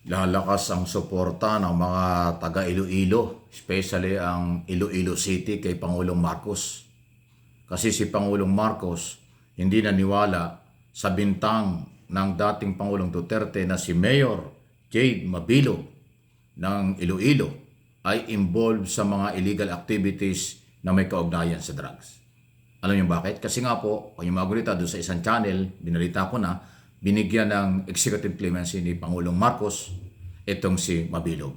Lalakas ang suporta ng mga taga Iloilo, especially ang Iloilo City kay Pangulong Marcos. Kasi si Pangulong Marcos hindi naniwala sa bintang ng dating Pangulong Duterte na si Mayor Jade Mabilog ng Iloilo ay involved sa mga illegal activities na may kaugnayan sa drugs. Alam niyo bakit? Kasi nga po, kung yung mga doon sa isang channel, binalita ko na, binigyan ng executive clemency ni Pangulong Marcos itong si Mabilog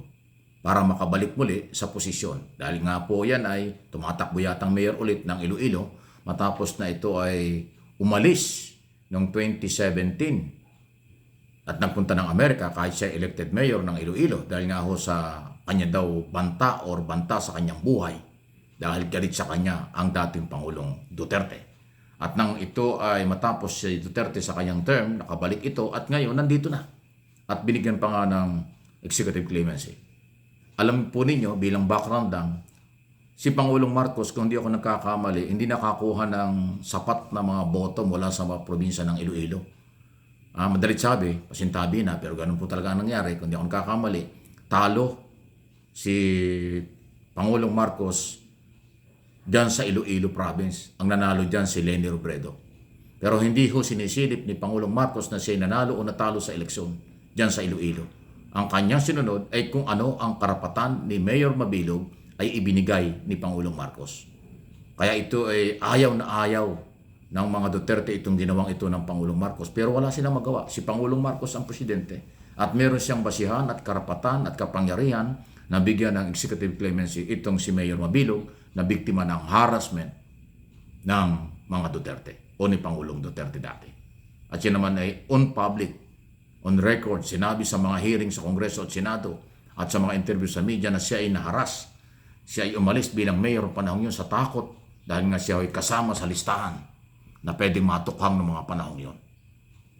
para makabalik muli sa posisyon. Dahil nga po yan ay tumatakbo yatang mayor ulit ng Iloilo matapos na ito ay umalis noong 2017 at nagpunta ng Amerika kahit siya elected mayor ng Iloilo dahil nga ho sa kanya daw banta sa kanyang buhay dahil galit sa kanya ang dating Pangulong Duterte. At nang ito ay matapos si Duterte sa kanyang term, nakabalik ito at ngayon nandito na. At binigyan pa nga ng executive clemency. Alam po ninyo, bilang background lang, si Pangulong Marcos, kung hindi ako nagkakamali, hindi nakakuha ng sapat na mga boto mula sa mga probinsya ng Iloilo. Madalit sabi, pasintabi na, pero ganun po talaga ang nangyari. Kung hindi ako nagkakamali, talo si Pangulong Marcos diyan sa Iloilo province. Ang nanalo diyan si Leni Robredo. Pero hindi ho sinisilip ni Pangulong Marcos na siya nanalo o natalo sa eleksyon diyan sa Iloilo. Ang kanyang sinunod ay kung ano ang karapatan ni Mayor Mabilog ay ibinigay ni Pangulong Marcos. Kaya ito ay ayaw na ayaw ng mga Duterte itong ginawang ito ng Pangulong Marcos. Pero wala silang magawa. Si Pangulong Marcos ang presidente at meron siyang basihan at karapatan at kapangyarihan na bigyan ng executive clemency itong si Mayor Mabilog na biktima ng harassment ng mga Duterte o ni Pangulong Duterte dati. At yan naman ay on public, on record, sinabi sa mga hearing sa Kongreso at Senado at sa mga interview sa media na siya ay naharas. Siya ay umalis bilang mayor panahon yun sa takot dahil nga siya ay kasama sa listahan na pwedeng matukhang ng mga panahon yun.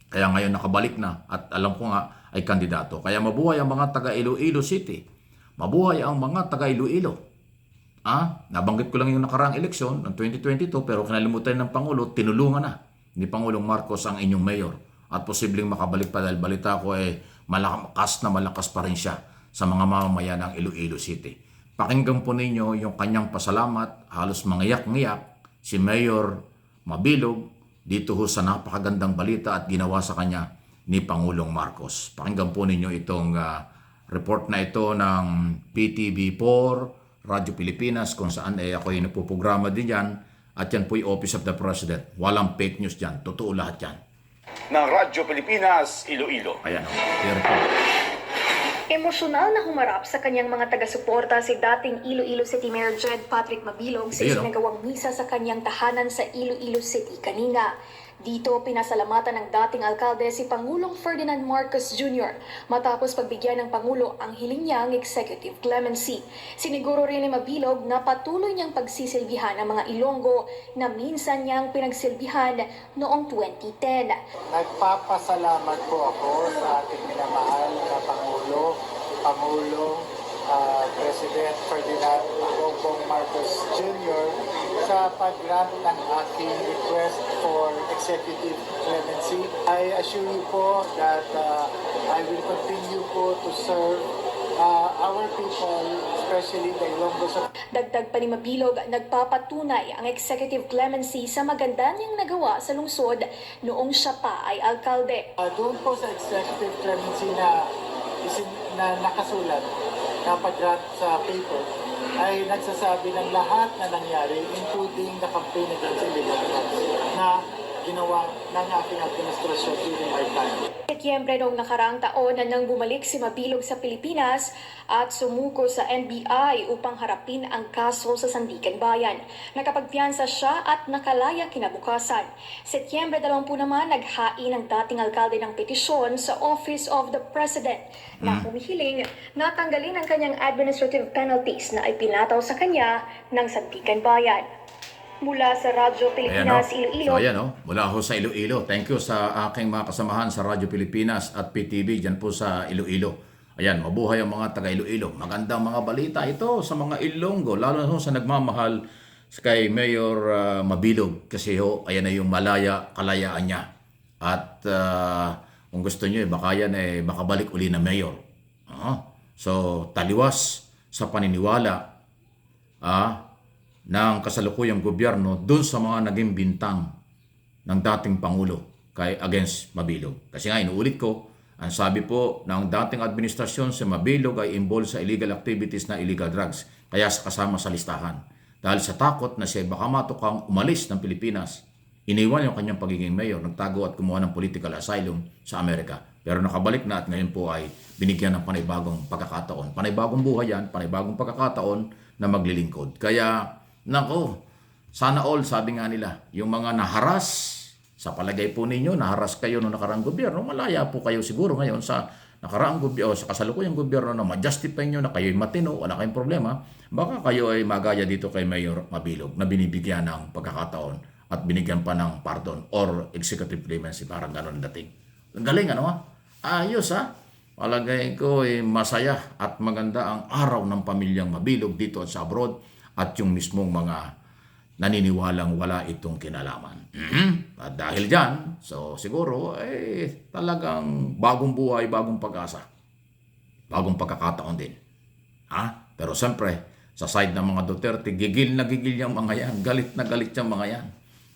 Kaya ngayon nakabalik na at alam ko nga ay kandidato. Kaya mabuhay ang mga taga Iloilo City. Mabuhay ang mga taga Iloilo. Nabanggit ko lang yung nakaraang eleksyon ng 2022 pero kinalimutan ng Pangulo, tinulungan na ni Pangulong Marcos ang inyong mayor at posibleng makabalik pa dahil balita ko malakas pa rin siya sa mga mamamayan ng Iloilo City. Pakinggan po ninyo yung kanyang pasalamat, halos mangiyak-ngiyak si Mayor Mabilog dito ho sa napakagandang balita at ginawa sa kanya ni Pangulong Marcos. Pakinggan po ninyo itong report na ito ng PTV4 Radyo Pilipinas kung saan ako ay napuprograma din yan at yan po yung Office of the President. Walang fake news dyan. Totoo lahat yan. Ng Radyo Pilipinas, Iloilo. Ayan o. Here. Emosyonal na humarap sa kanyang mga taga-suporta si dating Iloilo City Mayor Jed Patrick Mabilog sa isinagawang misa sa kanyang tahanan sa Iloilo City kanina. Dito pinasalamatan ng dating alkalde si Pangulong Ferdinand Marcos Jr. matapos pagbigyan ng Pangulo ang hiling niyang executive clemency. Siniguro rin ni Mabilog na patuloy niyang pagsisilbihan ang mga Ilonggo na minsan niyang pinagsilbihan noong 2010. Nagpapasalamat po ako sa ating minamahal na Pangulong President Ferdinand Bongbong Marcos Jr. sa pag-grant ng aking request for executive clemency. I assure you po that I will continue po to serve our people, especially the Ilonggos. Dagdag pa ni Mabilog, nagpapatunay ang executive clemency sa maganda niyang nagawa sa lungsod noong siya pa ay alkalde. Doon po sa executive clemency na nakasulat na pag-grant sa paper ay nagsasabi ng lahat na nangyari, including the campaign against illegal drugs na ginawa ng aking administrasyon during my time. Setyembre noong nakaraang taon nang bumalik si Mabilog sa Pilipinas at sumuko sa NBI upang harapin ang kaso sa Sandigan Bayan. Nakapagpiyansa siya at nakalaya kinabukasan. Setyembre 20 naman naghain ang dating alkalde ng petisyon sa Office of the President na humihiling natanggalin ang kanyang administrative penalties na ipinataw sa kanya ng Sandigan Bayan. Mula sa Radyo Pilipinas, Iloilo. So ayan mula ho sa Iloilo. Thank you sa aking mga kasamahan sa Radyo Pilipinas at PTV dyan po sa Iloilo. Ayan, mabuhay ang mga taga Iloilo. Magandang mga balita ito sa mga Ilonggo, lalo na sa nagmamahal kay Mayor Mabilog kasi ayan na yung kalayaan niya. At kung gusto niyo baka yan makabalik uli na mayor. So, taliwas sa paniniwala ng kasalukuyang gobyerno dun sa mga naging bintang ng dating Pangulo kay against Mabilog. Kasi nga, inuulit ko, ang sabi po ng dating administrasyon si Mabilog ay involved sa illegal activities na illegal drugs, kaya kasama sa listahan. Dahil sa takot na siya baka matukang umalis ng Pilipinas, iniwan yung kanyang pagiging mayor, nagtago at kumuha ng political asylum sa Amerika. Pero nakabalik na at ngayon po ay binigyan ng panibagong pagkakataon. Panibagong buhay yan, panibagong pagkakataon na maglilingkod. Kaya, nako, sana all, sabi nga nila, yung mga naharas, sa palagay po ninyo, naharas kayo noong nakaraang gobyerno, malaya po kayo siguro ngayon sa nakaraang gobyerno, sa kasalukuyang gobyerno na ma-justify nyo na kayo'y matino, wala kayong problema, baka kayo ay magaya dito kay Mayor Mabilog na binibigyan ng pagkakataon at binigyan pa ng pardon or executive clemency, parang gano'n dating. Galing, ano? Ayos, ha? Palagay ko masaya at maganda ang araw ng pamilyang Mabilog dito at sa abroad at yung mismong mga naniniwalang wala itong kinalaman. At dahil dyan, so siguro, talagang bagong buhay, bagong pag-asa. Bagong pagkakataon din. Pero siyempre, sa side ng mga Duterte, gigil na gigil yung mga yan. Galit na galit yung mga yan.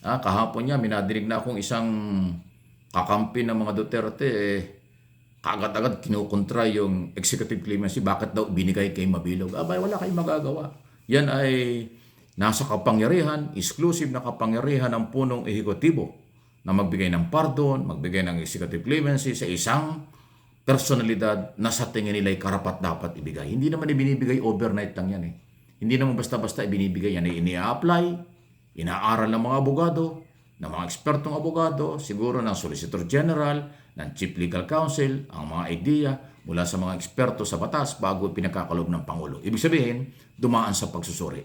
Kahapon niya, minadinig na akong isang kakampi ng mga Duterte, kaagad-agad kinukontra yung executive clemency. Bakit daw binigay kay Mabilog? Abay, wala kayong magagawa. Yan ay nasa kapangyarihan, exclusive na kapangyarihan ng punong ehekutibo na magbigay ng pardon, magbigay ng executive clemency sa isang personalidad na sa tingin nila ay karapat dapat ibigay. Hindi naman ibinibigay overnight lang yan. Hindi naman basta-basta ibinibigay yan. Ini-apply, inaaral ng mga abogado, ng mga ekspertong abogado, siguro ng Solicitor General, ng Chief Legal Counsel, ang mga idea mula sa mga eksperto sa batas bago pinagkakalob ng Pangulo. Ibig sabihin, dumaan sa pagsusuri.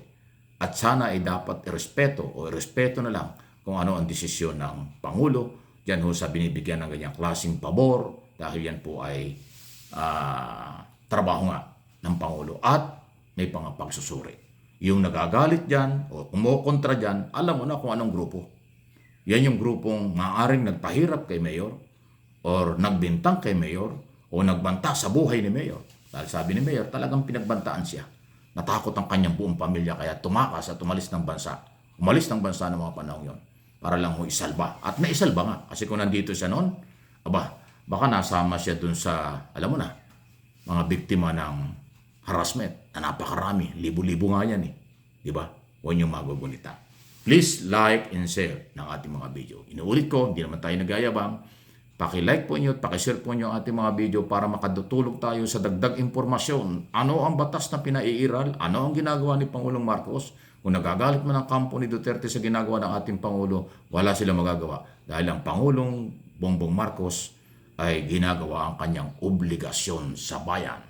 At sana ay dapat irespeto na lang kung ano ang desisyon ng Pangulo. Diyan ho sa binibigyan ng ganyang klaseng pabor dahil yan po ay trabaho nga ng Pangulo at may pagsusuri. Yung nagagalit dyan o kumukontra dyan, alam mo na kung anong grupo. Yan yung grupong maaaring nagpahirap kay Mayor or nagbintang kay Mayor o nagbanta sa buhay ni Mayor. Dahil sabi ni Mayor, talagang pinagbantaan siya. Natakot ang kanyang buong pamilya kaya tumakas at umalis ng bansa. Umalis ng bansa ng mga panahon yon para lang ho isalba. At naisalba nga. Kasi kung nandito siya noon, baka nasama siya dun sa, alam mo na, mga biktima ng harassment na napakarami. Libo-libo nga yan Diba? Huwag niyong magugunita. Please like and share ng ating mga video. Inuulit ko, hindi naman tayo nagayabang. Paki-like po nyo at paki-share po nyo ang ating mga video para makadutulog tayo sa dagdag impormasyon. Ano ang batas na pinaiiral? Ano ang ginagawa ni Pangulong Marcos? Kung nagagalit man ang kampo ni Duterte sa ginagawa ng ating Pangulo, wala silang magagawa. Dahil ang Pangulong Bongbong Marcos ay ginagawa ang kanyang obligasyon sa bayan.